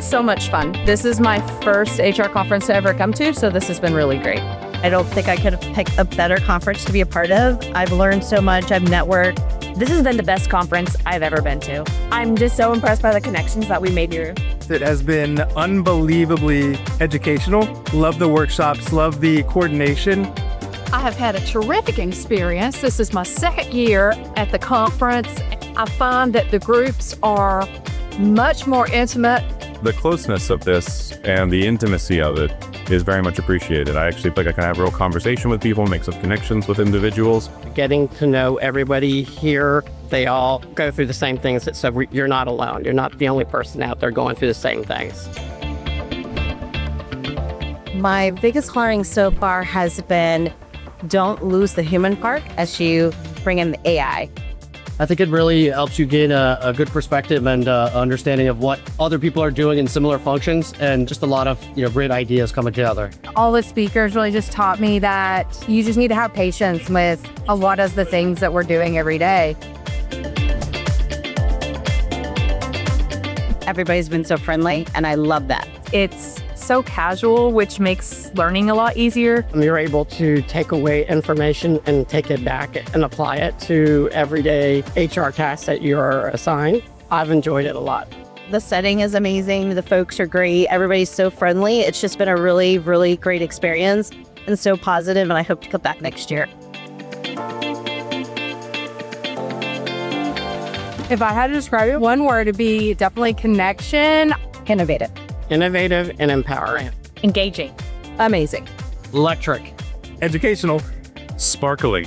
had so much fun. This is my first HR conference to ever come to, so this has been really great. I don't think I could have picked a better conference to be a part of. I've learned so much. I've networked. This has been the best conference I've ever been to. I'm just so impressed by the connections that we made here. It has been unbelievably educational. Love the workshops, love the coordination. I have had a terrific experience. This is my second year at the conference. I find that the groups are much more intimate. The closeness of this and the intimacy of it is very much appreciated. I actually feel like I can have a real conversation with people, make some connections with individuals. Getting to know everybody here, they all go through the same things, so you're not alone. You're not the only person out there going through the same things. My biggest learning so far has been don't lose the human part as you bring in the AI. I think it really helps you gain a good perspective and understanding of what other people are doing in similar functions, and just a lot of great ideas coming together. All the speakers really just taught me that you just need to have patience with a lot of the things that we're doing every day. Everybody's been so friendly, and I love that. It's so casual, which makes learning a lot easier. You're able to take away information and take it back and apply it to everyday HR tasks that you're assigned. I've enjoyed it a lot. The setting is amazing. The folks are great. Everybody's so friendly. It's just been a really, really great experience and so positive, and I hope to come back next year. If I had to describe it, one word, it'd be definitely connection. Innovative. Innovative and empowering. Engaging. Amazing. Electric. Educational. Sparkly.